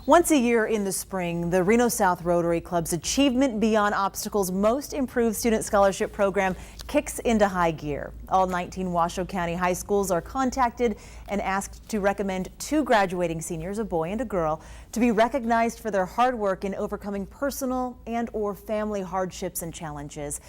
Once a year in the spring, the Reno South Rotary Club's Achievement Beyond Obstacles Most Improved Student Scholarship Program kicks into high gear. All 19 Washoe County high schools are contacted and asked to recommend 2 graduating seniors, a boy and a girl, to be recognized for their hard work in overcoming personal and/or family hardships and challenges.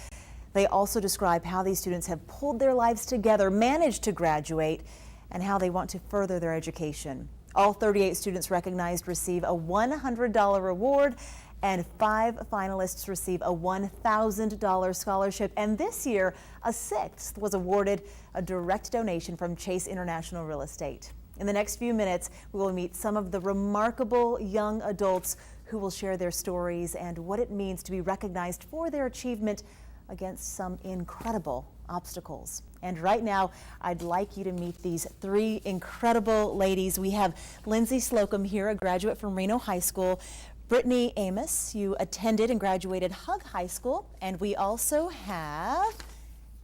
They also describe how these students have pulled their lives together, managed to graduate, and how they want to further their education. All 38 students recognized receive a $100 reward, and 5 finalists receive a $1,000 scholarship. And this year, a 6th was awarded a direct donation from Chase International Real Estate. In the next few minutes, we will meet some of the remarkable young adults who will share their stories and what it means to be recognized for their achievement against some incredible obstacles. And right now, I'd like you to meet these 3 incredible ladies. We have Lindsay Slocum here, a graduate from Reno High School. Brittany Amos, you attended and graduated Hug High School. And we also have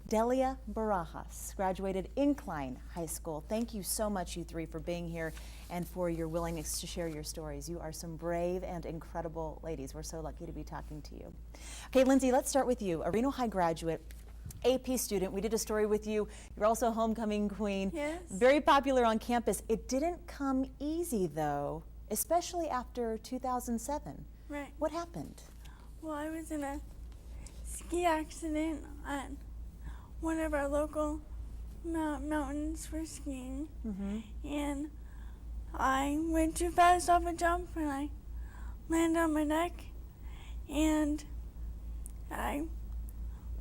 Delia Barajas, graduated Incline High School. Thank you so much, you 3, for being here and for your willingness to share your stories. You are some brave and incredible ladies. We're so lucky to be talking to you. Okay, Lindsay, let's start with you, a Reno High graduate, AP student. We did a story with you. You're also a homecoming queen. Yes. Very popular on campus. It didn't come easy, though, especially after 2007. Right. What happened? Well, I was in a ski accident at one of our local mountains for skiing, and I went too fast off a jump and I landed on my neck, and I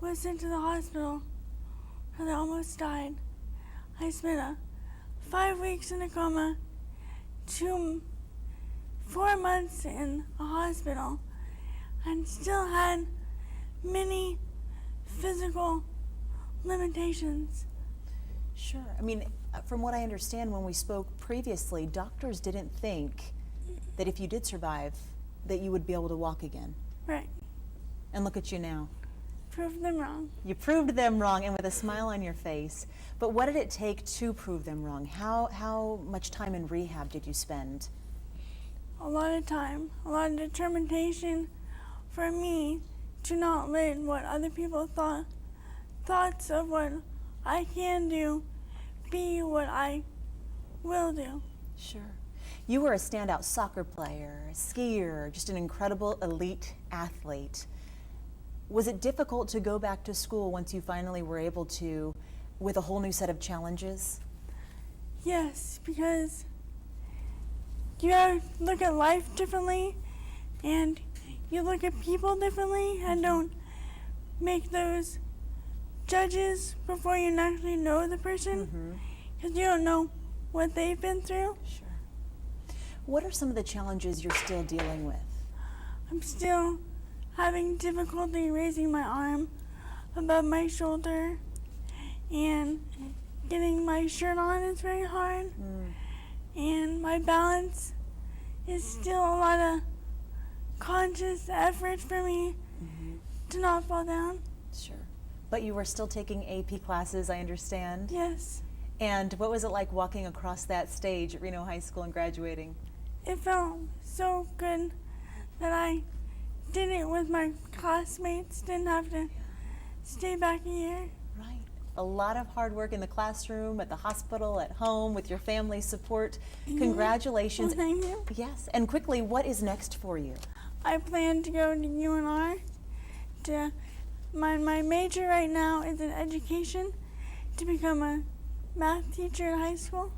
was sent to the hospital and I almost died. I spent 5 weeks in a coma, 4 months in a hospital, and still had many physical limitations. Sure. I mean, from what I understand, when we spoke previously, doctors didn't think that if you did survive, that you would be able to walk again. Right. And look at you now. Proved them wrong. You proved them wrong, and with a smile on your face. But what did it take to prove them wrong? How much time in rehab did you spend? A lot of time, a lot of determination for me to not let what other people thoughts of what I can do be what I will do. Sure. You were a standout soccer player, a skier, just an incredible elite athlete. Was it difficult to go back to school once you finally were able to, with a whole new set of challenges? Yes, because you gotta look at life differently, and you look at people differently, and don't make those judges before you actually know the person, because you don't know what they've been through. Sure. What are some of the challenges you're still dealing with? I'm still having difficulty raising my arm above my shoulder, and getting my shirt on is very hard, and my balance is still a lot of conscious effort for me to not fall down. Sure. But you were still taking AP classes, I understand? Yes. And what was it like walking across that stage at Reno High School and graduating? It felt so good that I did it with my classmates, didn't have to stay back a year. Right. A lot of hard work in the classroom, at the hospital, at home, with your family support. Congratulations. Well, thank you. Yes. And quickly, what is next for you? I plan to go to UNR. My major right now is in education, to become a math teacher in high school.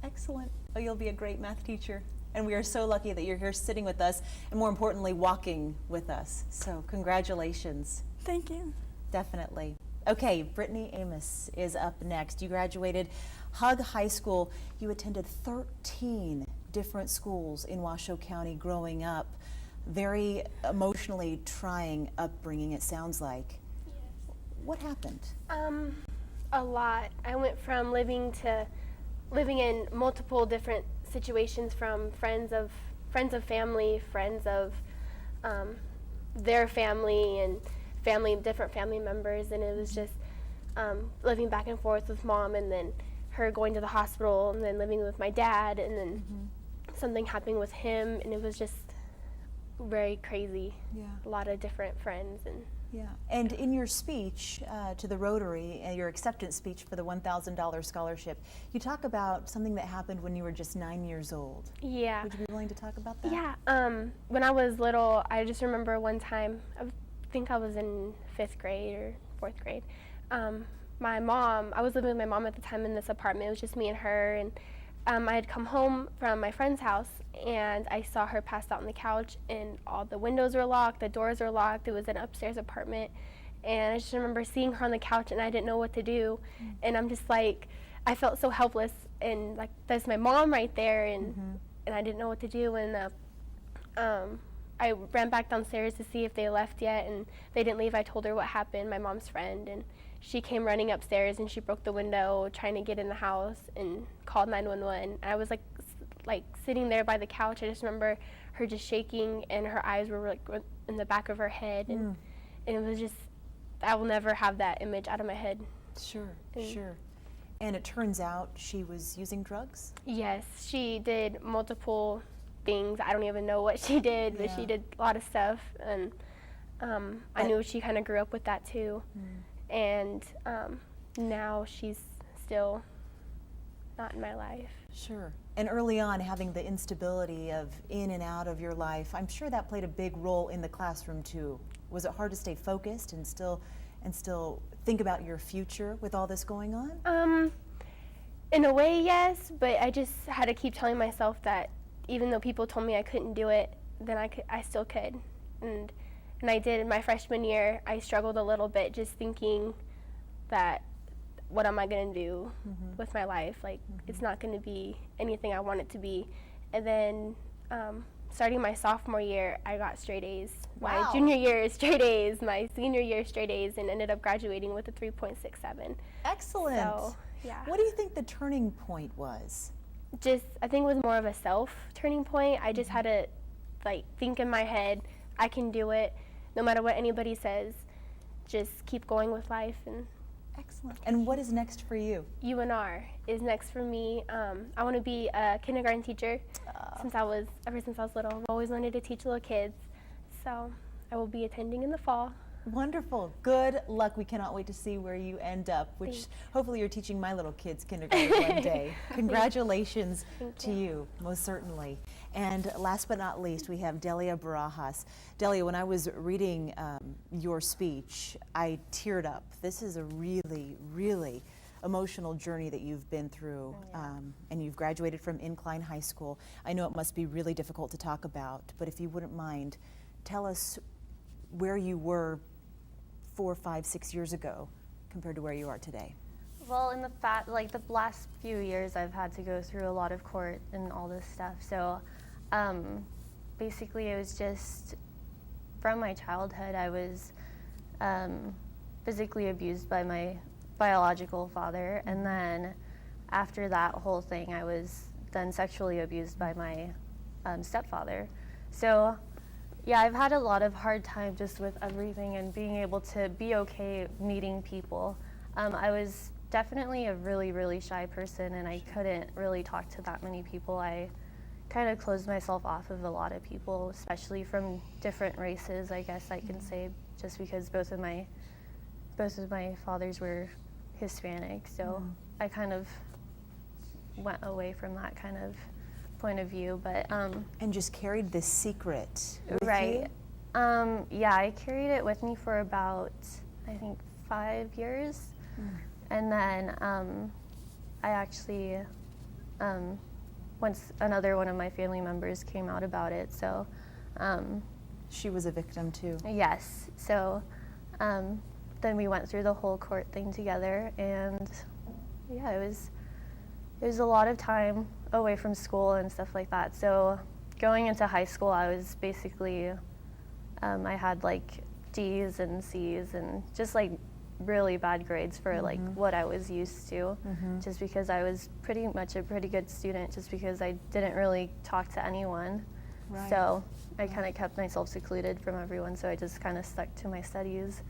Excellent. Oh, you'll be a great math teacher. And we are so lucky that you're here sitting with us, and more importantly, walking with us. So congratulations. Thank you. Definitely. Okay, Brittany Amos is up next. You graduated Hug High School. You attended 13 different schools in Washoe County growing up. Very emotionally trying upbringing, it sounds like. Yes. What happened? A lot. I went from living in multiple different situations, from friends of family, friends of their family, and different family members, and it was just living back and forth with mom, and then her going to the hospital, and then living with my dad, and then something happening with him, and it was just very crazy. Yeah. A lot of different friends. Yeah. And in your speech to the Rotary, your acceptance speech for the $1,000 scholarship, you talk about something that happened when you were just 9 years old. Yeah. Would you be willing to talk about that? Yeah. When I was little, I just remember one time, I think I was in 5th grade or 4th grade. My mom, I was living with my mom at the time in this apartment. It was just me and her, and I had come home from my friend's house, and I saw her passed out on the couch, and all the windows were locked, the doors were locked. It was an upstairs apartment, and I just remember seeing her on the couch, and I didn't know what to do. And I'm just like, I felt so helpless, and like, that's my mom right there, and I didn't know what to do. And I ran back downstairs to see if they left yet, and they didn't leave. I told her what happened, my mom's friend, and she came running upstairs, and she broke the window trying to get in the house and called 911. I was like sitting there by the couch. I just remember her just shaking, and her eyes were like in the back of her head, and it was just, I will never have that image out of my head. Sure, sure. And it turns out she was using drugs? Yes, she did multiple things. I don't even know what she did, but she did a lot of stuff, and I knew she kind of grew up with that too. And now she's still not in my life. Sure. And early on, having the instability of in and out of your life, I'm sure that played a big role in the classroom too. Was it hard to stay focused and still think about your future with all this going on? In a way, yes, but I just had to keep telling myself that even though people told me I couldn't do it, then I still could. And I did. In my freshman year, I struggled a little bit just thinking that, what am I going to do with my life? Like, it's not going to be anything I want it to be. And then starting my sophomore year, I got straight A's. Wow. My junior year, straight A's. My senior year, straight A's, and ended up graduating with a 3.67. Excellent. So, yeah. What do you think the turning point was? Just, I think it was more of a self turning point. I just had to think in my head, I can do it, no matter what anybody says. Just keep going with life. And excellent. And what is next for you? UNR is next for me. I want to be a kindergarten teacher. Ever since I was little, I've always wanted to teach little kids. So I will be attending in the fall. Wonderful. Good luck. We cannot wait to see where you end up, which hopefully you're teaching my little kids kindergarten one day. Congratulations to you, most certainly. And last but not least, we have Delia Barajas. Delia, when I was reading your speech, I teared up. This is a really, really emotional journey that you've been through, and you've graduated from Incline High School. I know it must be really difficult to talk about, but if you wouldn't mind, tell us where you were 4, 5, 6 years ago compared to where you are today. Well, in the last few years, I've had to go through a lot of court and all this stuff. So basically, it was just from my childhood, I was physically abused by my biological father. And then after that whole thing, I was then sexually abused by my stepfather. So yeah, I've had a lot of hard time just with everything and being able to be okay meeting people. I was definitely a really, really shy person, and I couldn't really talk to that many people. I kind of closed myself off of a lot of people, especially from different races, I guess I can say, just because both of my fathers were Hispanic. So I kind of went away from that kind of point of view, but and just carried this secret with right. you? Yeah, I carried it with me for about, I think, 5 years. And then I actually, once another one of my family members came out about it, so. She was a victim too? Yes, so then we went through the whole court thing together, and yeah, it was a lot of time away from school and stuff like that. So going into high school, I was basically, I had like D's and C's and just like really bad grades for like what I was used to, just because I was pretty much a pretty good student, just because I didn't really talk to anyone. Right. So I kind of kept myself secluded from everyone, so I just kind of stuck to my studies.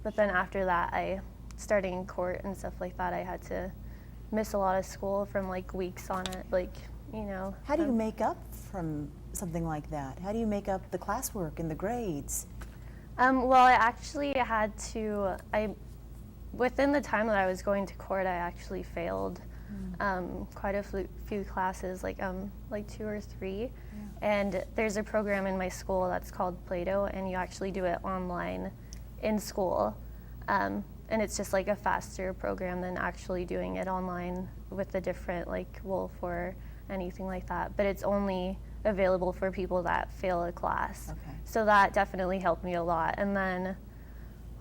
But then after that, starting court and stuff like that, I had to miss a lot of school from like weeks on it, like, you know. How do you make up from something like that? How do you make up the classwork and the grades? Well, I actually had to, within the time that I was going to court, I actually failed quite a few classes, like 2 or 3. Yeah. And there's a program in my school that's called Play-Doh, and you actually do it online in school. And it's just like a faster program than actually doing it online with the different like Wolf or anything like that. But it's only available for people that fail a class. Okay. So that definitely helped me a lot. And then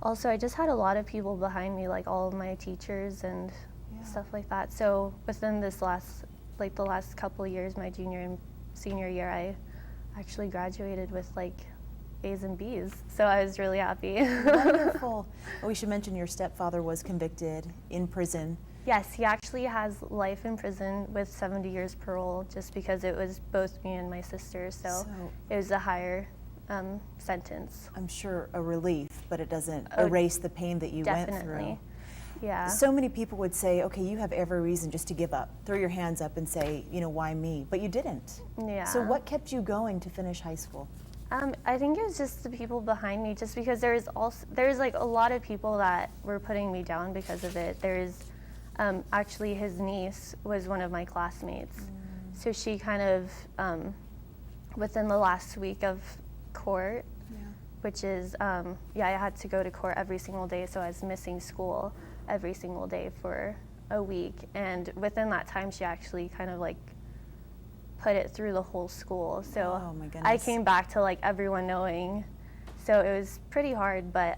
also I just had a lot of people behind me, like all of my teachers and stuff like that. So within the last couple of years, my junior and senior year, I actually graduated with like A's and B's. So I was really happy. Wonderful. Well, we should mention your stepfather was convicted in prison. Yes, he actually has life in prison with 70 years parole, just because it was both me and my sister. So it was a higher sentence. I'm sure a relief, but it doesn't erase the pain that you went through. Definitely. Yeah. So many people would say, okay, you have every reason just to give up, throw your hands up and say, you know, why me? But you didn't. Yeah. So what kept you going to finish high school? I think it was just the people behind me, just because there's like a lot of people that were putting me down because of it. There's actually his niece was one of my classmates. So she kind of, within the last week of court, which is, I had to go to court every single day, so I was missing school every single day for a week. And within that time, she actually kind of like put it through the whole school. So oh my goodness. I came back to like everyone knowing. So it was pretty hard, but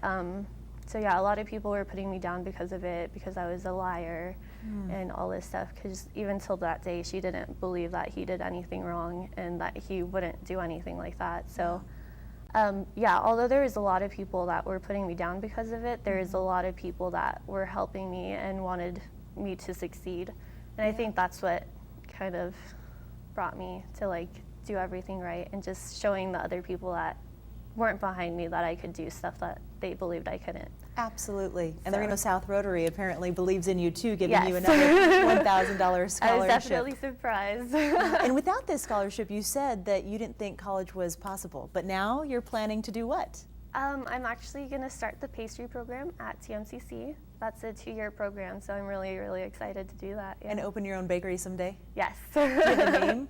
so yeah, a lot of people were putting me down because of it, because I was a liar and all this stuff. Because even till that day, she didn't believe that he did anything wrong and that he wouldn't do anything like that. So although there was a lot of people that were putting me down because of it, there is a lot of people that were helping me and wanted me to succeed. And I think that's what kind of brought me to like do everything right, and just showing the other people that weren't behind me that I could do stuff that they believed I couldn't. Absolutely. And So. the Reno South Rotary apparently believes in you too, giving Yes. you another $1,000 scholarship. I was definitely surprised. And without this scholarship, you said that you didn't think college was possible, but now you're planning to do what? I'm actually going to start the pastry program at TMCC. That's a 2-year program, so I'm really, really excited to do that. Yeah. And open your own bakery someday? Yes. Do you have a name?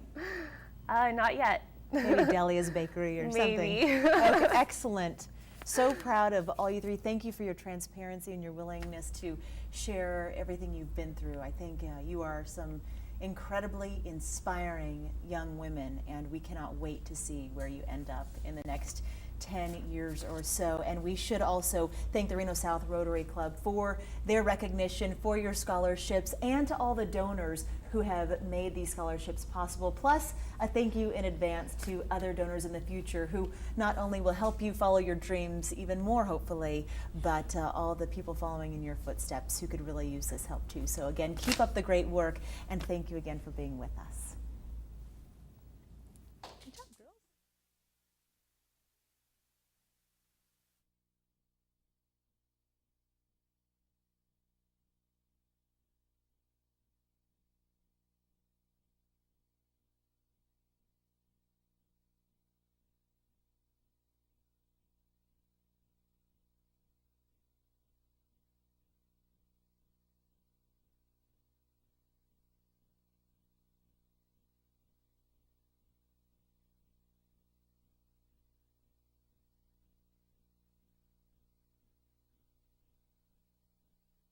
Not yet. Maybe Delia's Bakery or Maybe. something. Okay, excellent. So proud of all you three. Thank you for your transparency and your willingness to share everything you've been through. I think you are some incredibly inspiring young women, and we cannot wait to see where you end up in the next 10 years or so. And we should also thank the Reno South Rotary Club for their recognition, for your scholarships, and to all the donors who have made these scholarships possible. Plus, a thank you in advance to other donors in the future who not only will help you follow your dreams even more, hopefully, but all the people following in your footsteps who could really use this help too. So again, keep up the great work, and thank you again for being with us.